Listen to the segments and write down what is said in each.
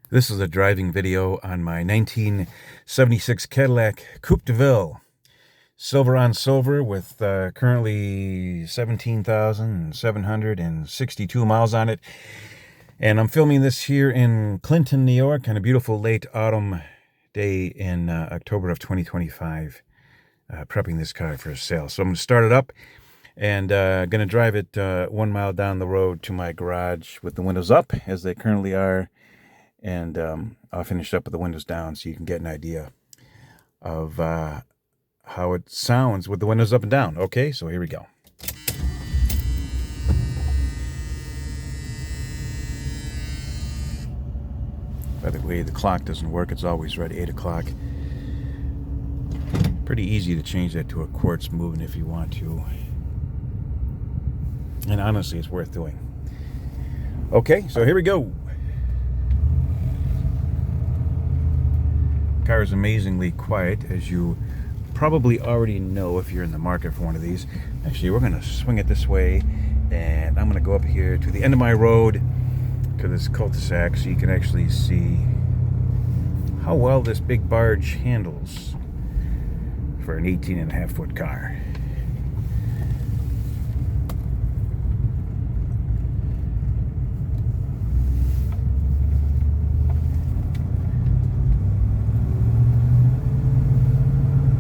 This is a driving video on my 1976 Cadillac Coupe Deville. Silver on silver with currently 17,762 miles on it. And I'm filming this here in Clinton, New York on a beautiful late autumn day in October of 2025. Prepping this car for sale. So I'm going to start it up and going to drive it 1 mile down the road to my garage with the windows up as they currently are. And I'll finish up with the windows down so you can get an idea of how it sounds with the windows up and down. Okay, so here we go. By the way, the clock doesn't work. It's always right at 8 o'clock. Pretty easy to change that to a quartz movement if you want to. And honestly, it's worth doing. Okay, so here we go. Car is amazingly quiet, as you probably already know if you're in the market for one of these. Actually, we're going to swing it this way, and I'm going to go up here to the end of my road to this cul-de-sac so you can actually see how well this big barge handles for an 18.5-foot car.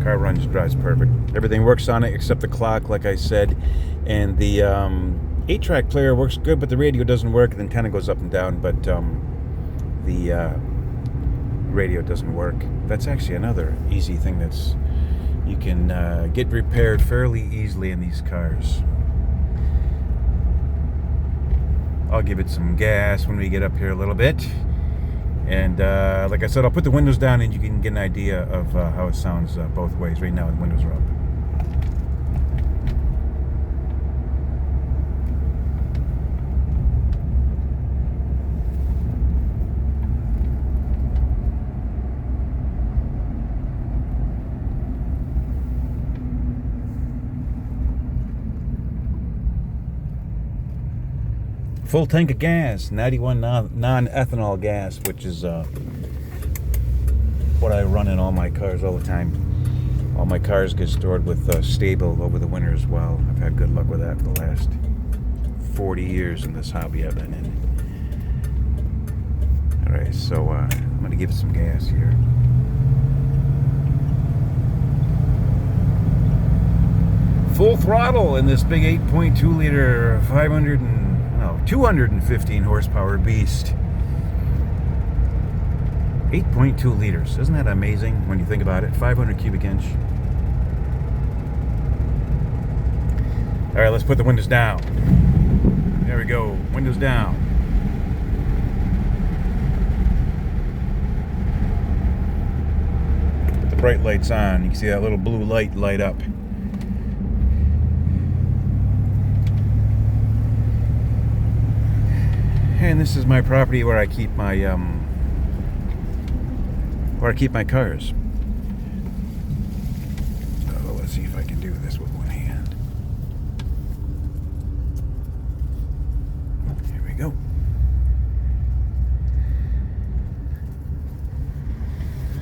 Car drives perfect. Everything works on it except the clock, like I said, and the 8-track player works good, but the radio doesn't work. The antenna goes up and down, but the radio doesn't work. That's actually another easy thing that's you can get repaired fairly easily in these cars. I'll give it some gas when we get up here a little bit. And like I said, I'll put the windows down and you can get an idea of how it sounds both ways. Right now the windows are up. Full tank of gas, 91 non-ethanol gas, which is what I run in all my cars all the time. All my cars get stored with Stable over the winter as well. I've had good luck with that for the last 40 years in this hobby I've been in. Alright, so I'm going to give it some gas here. Full throttle in this big 8.2 liter 215 horsepower beast. 8.2 liters. Isn't that amazing when you think about it? 500 cubic inch. All right, let's put the windows down. There we go. Windows down. Put the bright lights on. You can see that little blue light up. And this is my property where I keep my cars. So let's see if I can do this with one hand. Here we go.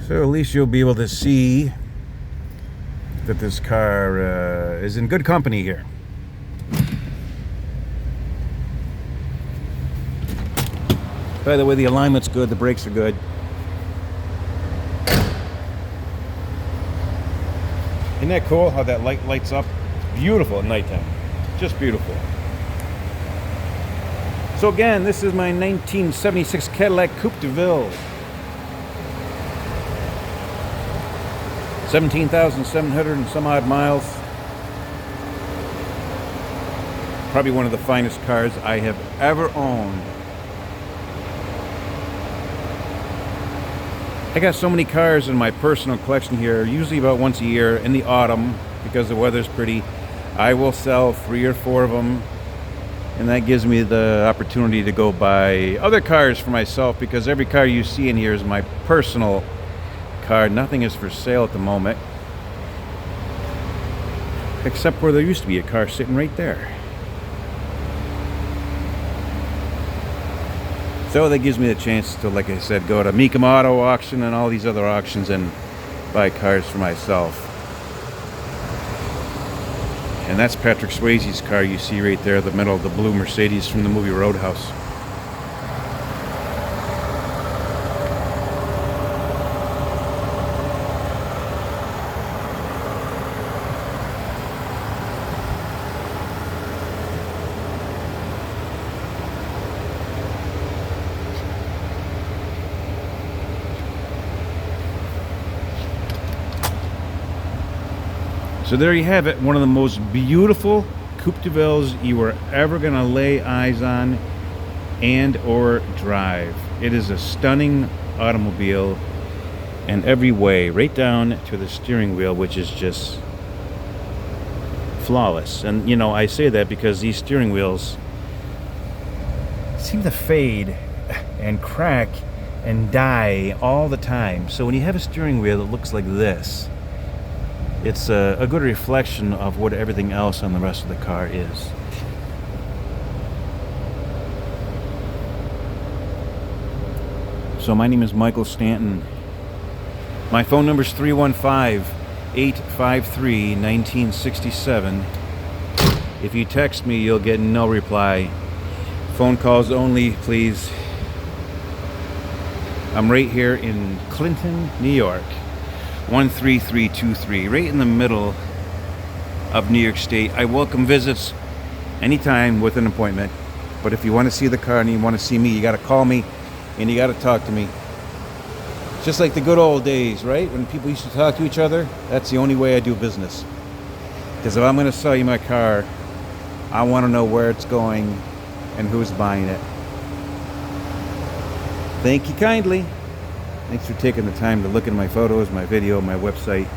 So at least you'll be able to see that this car is in good company here. By the way, the alignment's good, the brakes are good. Isn't that cool how that light lights up? Beautiful at nighttime. Just beautiful. So again, this is my 1976 Cadillac Coupe Deville. 17,700 and some odd miles. Probably one of the finest cars I have ever owned. I got so many cars in my personal collection here, usually about once a year in the autumn, because the weather's pretty. I will sell 3 or 4 of them, and that gives me the opportunity to go buy other cars for myself, because every car you see in here is my personal car. Nothing is for sale at the moment, except where there used to be a car sitting right there. So that gives me the chance to, like I said, go to Mecum Auto Auction and all these other auctions and buy cars for myself. And that's Patrick Swayze's car you see right there, the middle, the blue Mercedes from the movie Roadhouse. So there you have it, one of the most beautiful Coupe Devilles you were ever going to lay eyes on and or drive. It is a stunning automobile in every way, right down to the steering wheel, which is just flawless. And you know, I say that because these steering wheels seem to fade and crack and die all the time. So when you have a steering wheel that looks like this, it's a good reflection of what everything else on the rest of the car is. So my name is Michael Stanton. My phone number is 315-853-1967. If you text me, you'll get no reply. Phone calls only, please. I'm right here in Clinton, New York. 13323, right in the middle of New York State. I welcome visits anytime with an appointment. But if you want to see the car and you want to see me, you got to call me and you got to talk to me. Just like the good old days, right? When people used to talk to each other. That's the only way I do business. Because if I'm going to sell you my car, I want to know where it's going and who's buying it. Thank you kindly. Thanks for taking the time to look at my photos, my video, my website.